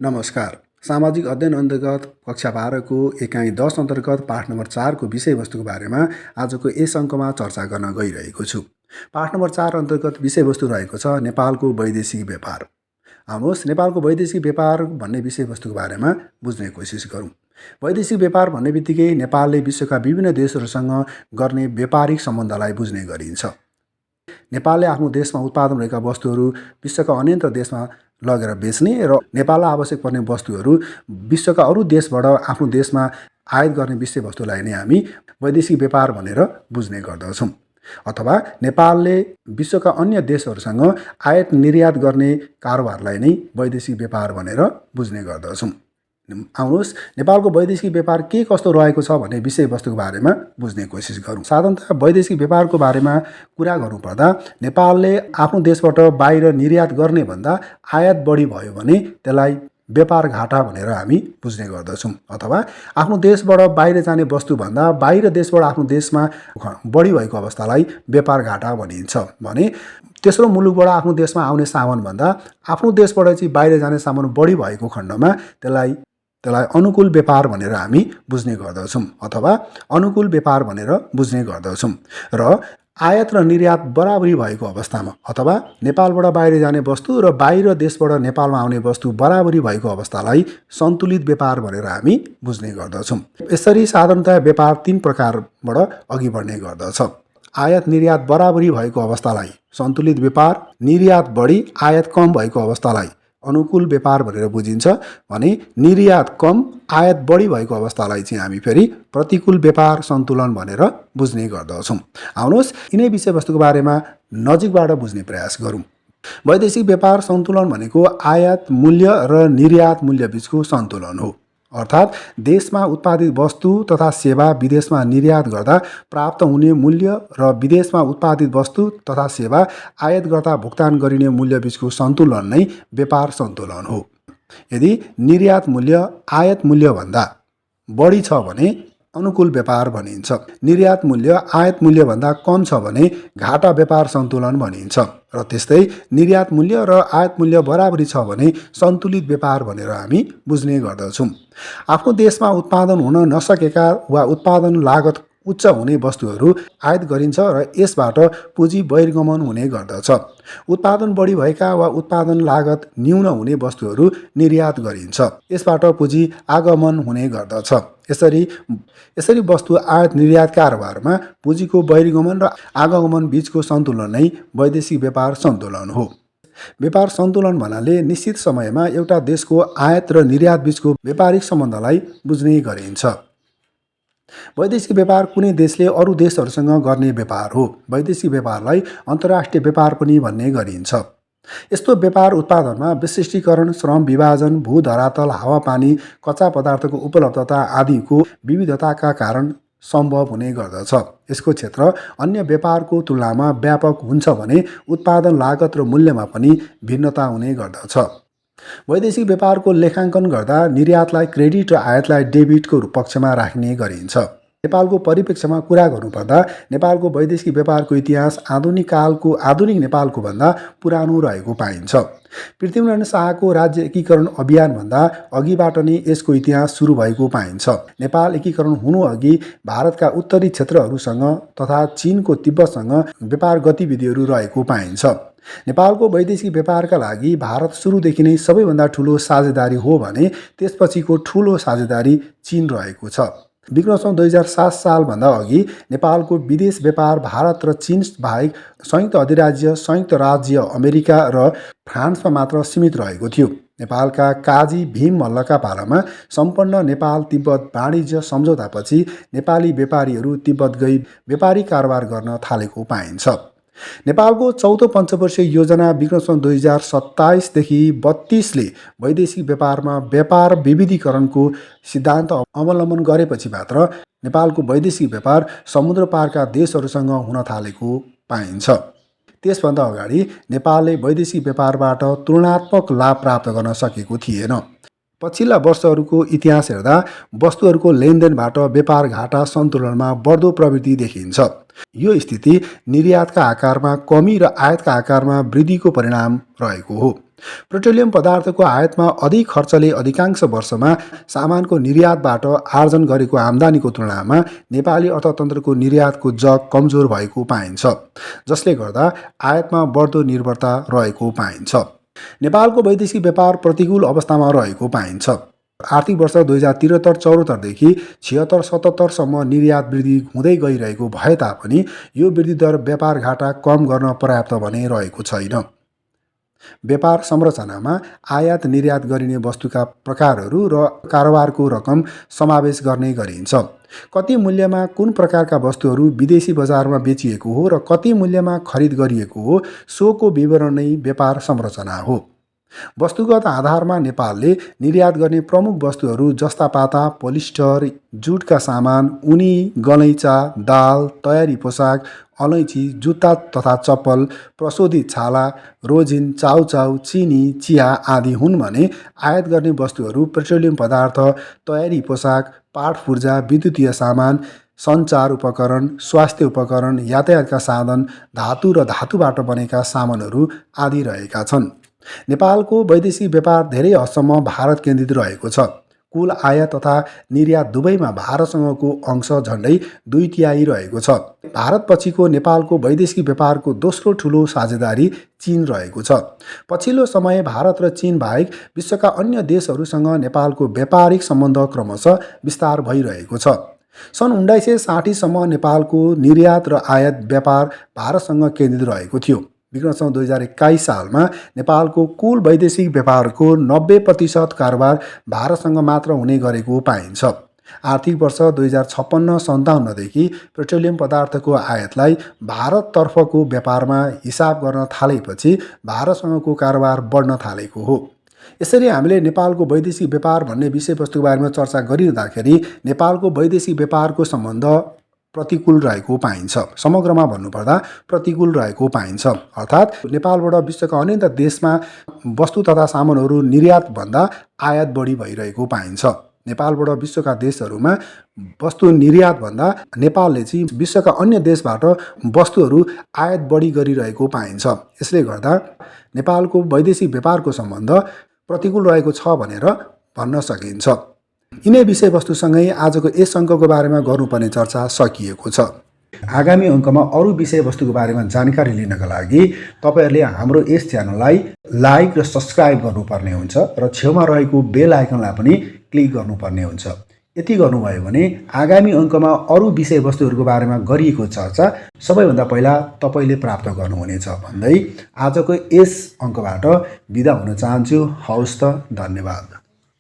नमस्कार। सामाजिक अध्ययन अन्तर्गत कक्षा 12 को एकाइ 10 अन्तर्गत पाठ नम्बर 4 को विषयवस्तुको बारेमा आजको यस अङ्कमा चर्चा गर्न गइरहेको छु। पाठ नम्बर 4 अन्तर्गत विषयवस्तु रहेको छ नेपालको वैदेशिक व्यापार। आउनुहोस् नेपालको वैदेशिक व्यापार भन्ने विषयवस्तुको बारेमा बुझ्ने कोसिस गरौँ। वैदेशिक व्यापार भन्ने बित्तिकै नेपालले विश्वका विभिन्न देशहरूसँग गर्ने व्यापारिक सम्बन्धलाई बुझ्ने गरिन्छ। नेपालले आफ्नो देशमा उत्पादन भएका वस्तुहरू विश्वका अन्यन्त्र देशमा लगेर बेच्ने र नेपाललाई आवश्यक पर्ने वस्तुहरू विश्वका अरू देशबाट आफ्नो देशमा आयात गर्ने विषयवस्तुलाई नै हामी वैदेशिक व्यापार भनेर बुझ्ने गर्दछौँ। अथवा नेपालले विश्वका अन्य देशहरूसँग आयात निर्यात गर्ने कारोबारलाई नै वैदेशिक व्यापार भनेर बुझ्ने गर्दछौँ। आउनुहोस् नेपालको वैदेशिक व्यापार के कस्तो रहेको छ भन्ने विषयवस्तुको बारेमा बुझ्ने कोसिस गरौँ। साधारणतः वैदेशिक व्यापारको बारेमा कुरा गर्नुपर्दा नेपालले आफ्नो देशबाट बाहिर निर्यात गर्ने भन्दा आयात बढी भयो भने त्यसलाई व्यापार घाटा भनेर हामी बुझ्ने गर्दछौँ। अथवा आफ्नो देशबाट बाहिर जाने वस्तुभन्दा बाहिर देशबाट आफ्नो देशमा बढी भएको अवस्थालाई व्यापार घाटा भनिन्छ भने तेस्रो मुलुकबाट आफ्नो देशमा आउने सामानभन्दा आफ्नो देशबाट चाहिँ बाहिर जाने सामान बढी भएको खण्डमा त्यसलाई अनुकूल व्यापार भनेर हामी बुझ्ने गर्दछौँ अथवा अनुकूल व्यापार भनेर बुझ्ने गर्दछौँ। र आयात र निर्यात बराबरी भएको अवस्थामा अथवा नेपालबाट बाहिर जाने वस्तु र बाहिर देशबाट नेपालमा आउने वस्तु बराबरी भएको अवस्थालाई सन्तुलित व्यापार भनेर हामी बुझ्ने गर्दछौँ। यसरी साधारणतया व्यापार 3 प्रकारबाट अघि बढ्ने गर्दछ। आयात निर्यात बराबरी भएको अवस्थालाई सन्तुलित व्यापार, निर्यात बढी आयात कम भएको अवस्थालाई अनुकूल व्यापार भनेर बुझिन्छ भने निर्यात कम आयात बढी भएको अवस्थालाई चाहिँ हामी फेरि प्रतिकूल व्यापार सन्तुलन भनेर बुझ्ने गर्दछौँ। आउनुहोस् यिनै विषयवस्तुको बारेमा नजिकबाट बुझ्ने प्रयास गरौँ। वैदेशिक व्यापार सन्तुलन भनेको आयात मूल्य र निर्यात मूल्य बीचको सन्तुलन हो। अर्थात् देशमा उत्पादित वस्तु तथा सेवा विदेशमा निर्यात गर्दा प्राप्त हुने मूल्य र विदेशमा उत्पादित वस्तु तथा सेवा आयात गर्दा भुक्तान गरिने मूल्य बीचको सन्तुलन नै व्यापार सन्तुलन हो। यदि निर्यात मूल्य आयात मूल्यभन्दा बढी छ भने अनुकूल व्यापार भनिन्छ। निर्यात मूल्य आयात मूल्यभन्दा कम छ भने घाटा व्यापार सन्तुलन भनिन्छ। र त्यस्तै निर्यात मूल्य र आयात मूल्य बराबरी छ भने सन्तुलित व्यापार भनेर हामी बुझ्ने गर्दछौँ। आफ्नो देशमा उत्पादन हुन नसकेका वा उत्पादन लागत उच्च हुने वस्तुहरू आयात गरिन्छ र यसबाट पुँजी बहिर्गमन हुने गर्दछ। उत्पादन बढी भएका वा उत्पादन लागत न्यून हुने वस्तुहरू निर्यात गरिन्छ, यसबाट पुँजी आगमन हुने गर्दछ। यसरी वस्तु आयात निर्यात कारोबारमा पुँजीको बहिर्गमन र आगमन बीचको सन्तुलन नै वैदेशिक व्यापार सन्तुलन हो। व्यापार सन्तुलन भन्नाले निश्चित समयमा एउटा देशको आयात र निर्यात बीचको व्यापारिक सम्बन्धलाई बुझ्ने गरिन्छ। वैदेशिक व्यापार कुनै देशले अरू देशहरूसँग गर्ने व्यापार हो। वैदेशिक व्यापारलाई अन्तर्राष्ट्रिय व्यापार पनि भन्ने गरिन्छ। यस्तो व्यापार उत्पादनमा विशिष्टीकरण, श्रम विभाजन, भूधरातल, हावापानी, कच्चा पदार्थको उपलब्धता आदिको विविधताका कारण सम्भव हुने गर्दछ। यसको क्षेत्र अन्य व्यापारको तुलनामा व्यापक हुन्छ भने उत्पादन लागत र मूल्यमा पनि भिन्नता हुने गर्दछ। वैदेशिक व्यापारको लेखाङ्कन गर्दा निर्यातलाई क्रेडिट र आयातलाई डेबिटको पक्षमा राख्ने गरिन्छ। नेपालको परिप्रेक्ष्यमा कुरा गर्नुपर्दा नेपालको वैदेशिक व्यापारको इतिहास आधुनिक नेपालको भन्दा पुरानो रहेको पाइन्छ। पृथ्वीनारायण शाहको राज्य एकीकरण अभियानभन्दा अघिबाट नै यसको इतिहास सुरु भएको पाइन्छ। नेपाल एकीकरण हुनु अघि भारतका उत्तरी क्षेत्रहरूसँग तथा चीनको तिब्बतसँग व्यापार गतिविधिहरू रहेको पाइन्छ। नेपालको वैदेशिक व्यापारका लागि भारत सुरुदेखि नै सबैभन्दा ठुलो साझेदारी हो भने त्यसपछिको ठुलो साझेदारी चीन रहेको छ। विक्रम 2007 सालभन्दा अघि नेपालको विदेश व्यापार भारत र चीन बाहेक संयुक्त अधिराज्य, संयुक्त राज्य अमेरिका र फ्रान्समा मात्र सीमित रहेको थियो। नेपालका काजी भीम मल्लका पालामा सम्पन्न नेपाल तिब्बत वाणिज्य सम्झौतापछि नेपाली व्यापारीहरू तिब्बत गई व्यापारी कारोबार गर्न थालेको पाइन्छ। नेपालको चौथो पञ्चवर्षीय योजना विक्रम 2027 देखि 32 ले वैदेशिक व्यापारमा व्यापार विविधीकरणको सिद्धान्त अवलम्बन गरेपछि मात्र नेपालको वैदेशिक व्यापार समुद्र पारका देशहरूसँग हुन थालेको पाइन्छ। त्यसभन्दा अगाडि नेपालले वैदेशिक व्यापारबाट तुलनात्मक लाभ प्राप्त गर्न सकेको थिएन। पछिल्ला वर्षहरूको इतिहास हेर्दा वस्तुहरूको लेनदेनबाट व्यापार घाटा सन्तुलनमा बढ्दो प्रवृत्ति देखिन्छ। यो स्थिति निर्यातका आकारमा कमी र आयातका आकारमा वृद्धिको परिणाम रहेको हो। पेट्रोलियम पदार्थको आयातमा अधिक खर्चले अधिकांश वर्षमा सामानको निर्यातबाट आर्जन गरेको आम्दानीको तुलनामा नेपाली अर्थतन्त्रको निर्यातको जग कमजोर भएको पाइन्छ, जसले गर्दा आयातमा बढ्दो निर्भरता रहेको पाइन्छ। नेपालको वैदेशिक व्यापार प्रतिकूल अवस्थामा रहेको पाइन्छ। आर्थिक वर्ष 2073-74देखि 76-77सम्म निर्यात वृद्धि हुँदै गइरहेको भए तापनि यो वृद्धि दर व्यापार घाटा कम गर्न पर्याप्त भने रहेको छैन। व्यापार संरचनामा आयात निर्यात गरिने वस्तुका प्रकारहरू र कारोबारको रकम समावेश गर्ने गरिन्छ। कति मूल्यमा कुन प्रकारका वस्तुहरू विदेशी बजारमा बेचिएको हो र कति मूल्यमा खरिद गरिएको हो, सोको विवरण नै व्यापार संरचना हो। वस्तुगत आधारमा नेपालले निर्यात गर्ने प्रमुख वस्तुहरू जस्तापाता, पोलिस्टर, जुटका सामान, उनी, गलैँचा, दाल, तयारी पोसाक, अलैँची, जुत्ता तथा चप्पल, प्रशोधित छाला, रोजिन, चाउचाउ, चिनी, चिया आदि हुन् भने आयात गर्ने वस्तुहरू पेट्रोलियम पदार्थ, तयारी पोसाक, पाट पूर्जा, विद्युतीय सामान, सञ्चार उपकरण, स्वास्थ्य उपकरण, यातायातका साधन, धातु र धातुबाट बनेका सामानहरू आदि रहेका छन्। नेपालको वैदेशिक व्यापार धेरै हदसम्म भारत केन्द्रित रहेको छ। कुल आयात तथा निर्यात दुवैमा भारतसँगको अंश झन्डै 2/3 रहेको छ। भारतपछिको नेपालको वैदेशिक व्यापारको दोस्रो ठुलो साझेदारी चीन रहेको छ। पछिल्लो समय भारत र चीन बाहेक विश्वका अन्य देशहरूसँग नेपालको व्यापारिक सम्बन्ध क्रमशः विस्तार भइरहेको छ। सन् 1960सम्म नेपालको निर्यात र आयात व्यापार भारतसँग केन्द्रित रहेको थियो। विक्रमसँग 2021 सालमा नेपालको कुल वैदेशिक व्यापारको 90% कारोबार भारतसँग मात्र हुने गरेको पाइन्छ। आर्थिक वर्ष 2056-57देखि पेट्रोलियम पदार्थको आयातलाई भारततर्फको व्यापारमा हिसाब गर्न थालेपछि भारतसँगको कारोबार बढ्न थालेको हो। यसरी हामीले नेपालको वैदेशिक व्यापार भन्ने विषयवस्तुको बारेमा चर्चा गरिरहँदाखेरि नेपालको वैदेशिक व्यापारको सम्बन्ध प्रतिकूल रहेको पाइन्छ। समग्रमा भन्नुपर्दा प्रतिकूल रहेको पाइन्छ। अर्थात् नेपालबाट विश्वका अन्य देशमा वस्तु तथा सामानहरू निर्यातभन्दा आयात बढी भइरहेको पाइन्छ। नेपालबाट विश्वका देशहरूमा वस्तु निर्यातभन्दा नेपालले चाहिँ विश्वका अन्य देशबाट वस्तुहरू आयात बढी गरिरहेको पाइन्छ। यसले गर्दा नेपालको वैदेशिक व्यापारको सम्बन्ध प्रतिकूल रहेको छ भनेर भन्न सकिन्छ। यिनै विषयवस्तुसँगै आजको यस अङ्कको बारेमा गर्नुपर्ने चर्चा सकिएको छ। आगामी अङ्कमा अरू विषयवस्तुको बारेमा जानकारी लिनका लागि तपाईहरूले हाम्रो यस च्यानललाई लाइक र सब्स्क्राइब गर्नुपर्ने हुन्छ र छेउमा रहेको बेल आइकनलाई पनि क्लिक गर्नुपर्ने हुन्छ। यति गर्नुभयो भने आगामी अङ्कमा अरू विषयवस्तुहरूको बारेमा गरिएको चर्चा सबैभन्दा पहिला तपाईँले प्राप्त गर्नुहुनेछ भन्दै आजको यस अङ्कबाट बिदा हुन चाहन्छु। हवस् त, धन्यवाद।